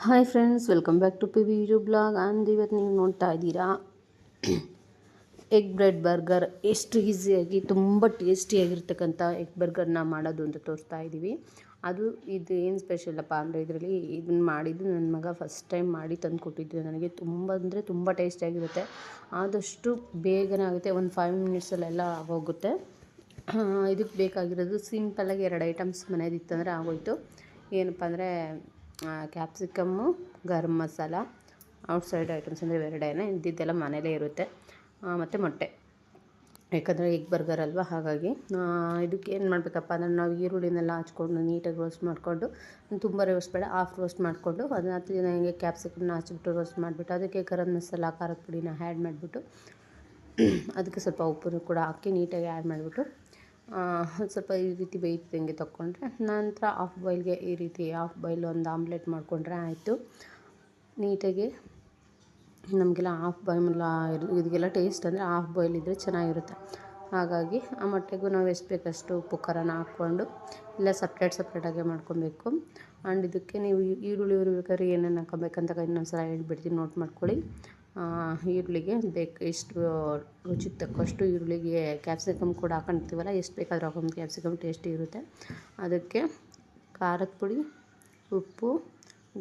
Hi friends, welcome back to P video blog. ಇವತ್ತು ನೀವು ನೋಡ್ತಾ ಇದ್ದೀರಾ ಎಗ್ ಬ್ರೆಡ್ ಬರ್ಗರ್. ಎಷ್ಟು ಈಸಿಯಾಗಿ ತುಂಬ ಟೇಸ್ಟಿಯಾಗಿರ್ತಕ್ಕಂಥ ಎಗ್ ಬರ್ಗರ್ನ ಮಾಡೋದು ಅಂತ ತೋರಿಸ್ತಾ ಇದ್ದೀವಿ. ಇದು ಏನು ಸ್ಪೆಷಲಪ್ಪ ಅಂದರೆ ಇದರಲ್ಲಿ ಇದನ್ನು ಮಾಡಿದ್ದು ನನ್ನ ಮಗ ಫಸ್ಟ್ ಟೈಮ್ ಮಾಡಿ ತಂದು ಕೊಟ್ಟಿದ್ದು ನನಗೆ. ತುಂಬ ಅಂದರೆ ತುಂಬ ಟೇಸ್ಟಿಯಾಗಿರುತ್ತೆ. ಆದಷ್ಟು ಬೇಗನೆ ಆಗುತ್ತೆ, ಒಂದು 5 ಮಿನಿಟ್ಸಲ್ಲೆಲ್ಲ ಆಗೋಗುತ್ತೆ. ಇದಕ್ಕೆ ಬೇಕಾಗಿರೋದು ಸಿಂಪಲ್ಲಾಗಿ 2 ಐಟಮ್ಸ್ ಮನೇದಿತ್ತಂದರೆ ಆಗೋಯಿತು. ಏನಪ್ಪ ಅಂದರೆ capsicum, garam masala, outside items ಅಂದರೆ ಇವೆರಡೇನೆ. ಇದ್ದಿದ್ದೆಲ್ಲ ಮನೇಲೇ ಇರುತ್ತೆ. ಮತ್ತು ಮೊಟ್ಟೆ, ಯಾಕಂದರೆ ಎಗ್ ಬರ್ಗರ್ ಅಲ್ವಾ, ಹಾಗಾಗಿ. ಇದಕ್ಕೆ ಏನು ಮಾಡಬೇಕಪ್ಪ ಅಂದರೆ ನಾವು ಈರುಳ್ಳಿನೆಲ್ಲ ಹಚ್ಕೊಂಡು ನೀಟಾಗಿ ರೋಸ್ಟ್ ಮಾಡಿಕೊಂಡು, ತುಂಬ ರೋಸ್ಟ್ ಬೇಡ, ಹಾಫ್ ರೋಸ್ಟ್ ಮಾಡಿಕೊಂಡು ಅದನ್ನ ಹಿಂಗೆ ಕ್ಯಾಪ್ಸಿಕಮ್ನ ಹಚ್ಬಿಟ್ಟು ರೋಸ್ಟ್ ಮಾಡಿಬಿಟ್ಟು ಅದಕ್ಕೆ ಗರಂ ಮಸಾಲ, ಖಾರದ ಪುಡಿನ ಆ್ಯಡ್ ಮಾಡಿಬಿಟ್ಟು ಅದಕ್ಕೆ ಸ್ವಲ್ಪ ಉಪ್ಪನ್ನು ಕೂಡ ಹಾಕಿ ನೀಟಾಗಿ ಆ್ಯಡ್ ಮಾಡಿಬಿಟ್ಟು ಸ್ವಲ್ಪ ಈ ರೀತಿ ಬೇಯ್ತಿದ್ದಂಗೆ ತಗೊಂಡ್ರೆ ನಂತರ ಹಾಫ್ ಬಾಯ್ಲ್ಗೆ ಈ ರೀತಿ ಹಾಫ್ ಬಾಯ್ಲ್ ಒಂದು ಆಮ್ಲೆಟ್ ಮಾಡಿಕೊಂಡ್ರೆ ಆಯಿತು. ನೀಟಾಗಿ ನಮಗೆಲ್ಲ ಹಾಫ್ ಬಾಯ್ಲ್ ಇದಕ್ಕೆಲ್ಲ ಟೇಸ್ಟ್ ಅಂದರೆ ಹಾಫ್ ಬಾಯ್ಲ್ ಇದ್ದರೆ ಚೆನ್ನಾಗಿರುತ್ತೆ. ಹಾಗಾಗಿ ಆ ಮೊಟ್ಟೆಗೂ ನಾವು ಎಷ್ಟು ಬೇಕಷ್ಟು ಉಪ್ಪು ಖಾರನ ಹಾಕ್ಕೊಂಡು ಇಲ್ಲ ಸಪ್ರೇಟಾಗೆ ಮಾಡ್ಕೊಬೇಕು. ಆ್ಯಂಡ್ ಇದಕ್ಕೆ ನೀವು ಈರುಳ್ಳಿ ಉರಿಬೇಕಾದ್ರೆ ಏನೇನು ಹಾಕೋಬೇಕಂತ ಇನ್ನೊಂದು ಸಲ ಹೇಳ್ಬಿಡ್ತೀನಿ, ನೋಟ್ ಮಾಡ್ಕೊಳ್ಳಿ. ಈರುಳ್ಳಿಗೆ ಎಷ್ಟು ರುಚಿಗೆ ತಕ್ಕಷ್ಟು ಈರುಳ್ಳಿಗೆ ಕ್ಯಾಪ್ಸಿಕಮ್ ಕೂಡ ಹಾಕೊಂಡಿರ್ತೀವಲ್ಲ, ಎಷ್ಟು ಬೇಕಾದರೂ ಹಾಕೊಂಡು ಕ್ಯಾಪ್ಸಿಕಮ್ ಟೇಸ್ಟಿ ಇರುತ್ತೆ. ಅದಕ್ಕೆ ಖಾರದ ಪುಡಿ, ಉಪ್ಪು,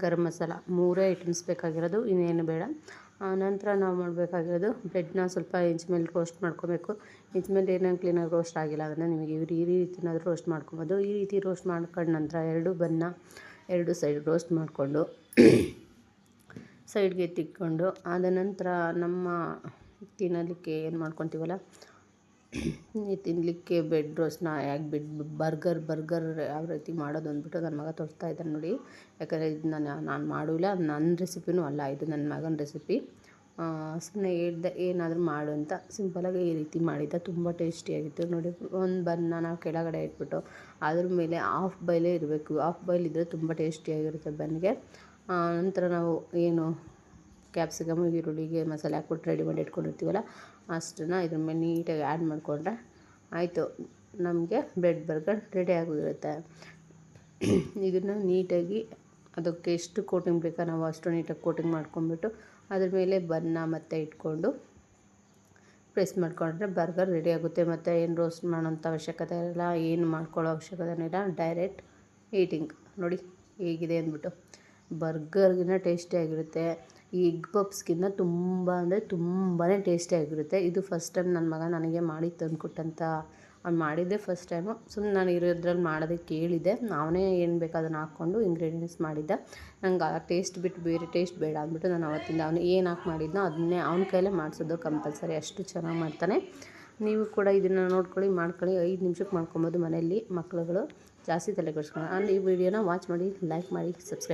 ಗರಂ ಮಸಾಲ 3 ಐಟಮ್ಸ್ ಬೇಕಾಗಿರೋದು, ಇನ್ನೇನು ಬೇಡ. ನಂತರ ನಾವು ಮಾಡಬೇಕಾಗಿರೋದು ಬ್ರೆಡ್ನ ಸ್ವಲ್ಪ ಇಂಚ್ ಮೇಲೆ ರೋಸ್ಟ್ ಮಾಡ್ಕೊಬೇಕು. ಇಂಚ್ ಮೇಲೆ ಏನೇನು ಕ್ಲೀನಾಗಿ ರೋಸ್ಟ್ ಆಗಿಲ್ಲ ಅಂದರೆ ನಿಮಗೆ ಈ ರೀತಿನಾದರೂ ರೋಸ್ಟ್ ಮಾಡ್ಕೊಬೋದು. ಈ ರೀತಿ ರೋಸ್ಟ್ ಮಾಡ್ಕೊಂಡು ನಂತರ 2 ಸೈಡ್ ರೋಸ್ಟ್ ಮಾಡಿಕೊಂಡು ಸೈಡ್ಗೆ ಎತ್ತಿಟ್ಕೊಂಡು ಆದ ನಂತರ ನಮ್ಮ ತಿನ್ನಲಿಕ್ಕೆ ಏನು ಮಾಡ್ಕೊತೀವಲ್ಲ, ತಿನ್ನಲಿಕ್ಕೆ ಬ್ರೆಡ್ ರೋಸ್ಟ್ನ ಹೇಗೆ ಬರ್ಗರ್ ಯಾವ ರೀತಿ ಮಾಡೋದು ಅಂದ್ಬಿಟ್ಟು ನನ್ನ ಮಗ ತೋರಿಸ್ತಾ ಇದ್ದಾನೆ ನೋಡಿ. ಯಾಕಂದರೆ ಇದು ನಾನು ಮಾಡಿಲ್ಲ, ನನ್ನ ರೆಸಿಪಿನೂ ಅಲ್ಲ, ಇದು ನನ್ನ ಮಗನ ರೆಸಿಪಿ. ಸುಮ್ಮನೆ ಹೇಳ್ದೆ ಏನಾದರೂ ಮಾಡು ಅಂತ. ಸಿಂಪಲಾಗಿ ಈ ರೀತಿ ಮಾಡಿದ್ದ, ತುಂಬ ಟೇಸ್ಟಿಯಾಗಿತ್ತು ನೋಡಿ. ಒಂದು ಬನ್ನ ನಾವು ಕೆಳಗಡೆ ಇಟ್ಬಿಟ್ಟು ಅದ್ರ ಮೇಲೆ ಹಾಫ್ ಬಾಯ್ಲೇ ಇರಬೇಕು. ಹಾಫ್ ಬಾಯ್ಲ್ ಇದ್ದರೆ ತುಂಬ ಟೇಸ್ಟಿಯಾಗಿರುತ್ತೆ ಬನ್ಗೆ. ನಂತರ ನಾವು ಏನು ಕ್ಯಾಪ್ಸಿಕಮ್, ಈರುಳ್ಳಿಗೆ ಮಸಾಲೆ ಹಾಕ್ಬಿಟ್ಟು ರೆಡಿ ಮಾಡಿ ಇಟ್ಕೊಂಡಿರ್ತೀವಲ್ಲ, ಅಷ್ಟನ್ನು ಇದ್ರ ಮೇಲೆ ನೀಟಾಗಿ ಆ್ಯಡ್ ಮಾಡಿಕೊಂಡ್ರೆ ಆಯಿತು, ನಮಗೆ ಬ್ರೆಡ್ ಬರ್ಗರ್ ರೆಡಿ ಆಗಿರುತ್ತೆ. ಇದನ್ನು ನೀಟಾಗಿ ಅದಕ್ಕೆ ಎಷ್ಟು ಕೋಟಿಂಗ್ ಬೇಕೋ ನಾವು ಅಷ್ಟು ನೀಟಾಗಿ ಕೋಟಿಂಗ್ ಮಾಡ್ಕೊಂಡ್ಬಿಟ್ಟು ಅದ್ರ ಮೇಲೆ ಬನ್ನ ಮತ್ತೆ ಇಟ್ಕೊಂಡು ಪ್ರೆಸ್ ಮಾಡಿಕೊಂಡ್ರೆ ಬರ್ಗರ್ ರೆಡಿ ಆಗುತ್ತೆ. ಮತ್ತು ಏನು ರೋಸ್ಟ್ ಮಾಡೋಂಥ ಅವಶ್ಯಕತೆ ಇರಲ್ಲ, ಏನು ಮಾಡ್ಕೊಳ್ಳೋ ಅವಶ್ಯಕತೆ ಇಲ್ಲ, ಡೈರೆಕ್ಟ್ ಈಟಿಂಗ್. ನೋಡಿ ಹೇಗಿದೆ ಅಂದ್ಬಿಟ್ಟು. ಬರ್ಗರ್ಗಿನ್ನ ಟೇಸ್ಟಿಯಾಗಿರುತ್ತೆ. ಈ ಎಗ್ ಪಪ್ಸ್ಗಿನ್ನ ತುಂಬ ಅಂದರೆ ತುಂಬಾ ಟೇಸ್ಟಿಯಾಗಿರುತ್ತೆ. ಇದು ಫಸ್ಟ್ ಟೈಮ್ ನನ್ನ ಮಗ ನನಗೆ ಮಾಡಿ ತಂದುಕೊಟ್ಟಂಥ, ಅವ್ನು ಮಾಡಿದ್ದೆ ಫಸ್ಟ್ ಟೈಮು. ಸುಮ್ಮನೆ ನಾನು ಇರೋದ್ರಲ್ಲಿ ಮಾಡೋದಕ್ಕೆ ಹೇಳಿದ್ದೆ, ಅವನೇ ಏನು ಬೇಕು ಅದನ್ನು ಹಾಕ್ಕೊಂಡು ಇಂಗ್ರೀಡಿಯೆಂಟ್ಸ್ ಮಾಡಿದ್ದ. ನಂಗೆ ಆ ಟೇಸ್ಟ್ ಬಿಟ್ಟು ಬೇರೆ ಟೇಸ್ಟ್ ಬೇಡ ಅಂದ್ಬಿಟ್ಟು ನಾನು ಅವತ್ತಿಂದ ಅವನು ಏನು ಹಾಕಿ ಮಾಡಿದ್ನೋ ಅದನ್ನೇ ಅವನ ಕೈಲೇ ಮಾಡಿಸೋದು ಕಂಪಲ್ಸರಿ. ಅಷ್ಟು ಚೆನ್ನಾಗಿ ಮಾಡ್ತಾನೆ. ನೀವು ಕೂಡ ಇದನ್ನು ನೋಡ್ಕೊಳ್ಳಿ, ಮಾಡ್ಕೊಳ್ಳಿ. 5 ನಿಮಿಷಕ್ಕೆ ಮಾಡ್ಕೊಬೋದು ಮನೆಯಲ್ಲಿ. ಮಕ್ಕಳುಗಳು ಜಾಸ್ತಿ ತಲೆ ಕೆಡಿಸ್ಕೊಳ್ಳೋಣ. ಈ ವಿಡಿಯೋನ ವಾಚ್ ಮಾಡಿ, ಲೈಕ್ ಮಾಡಿ, ಸಬ್ಸ್ಕ್ರೈಬ್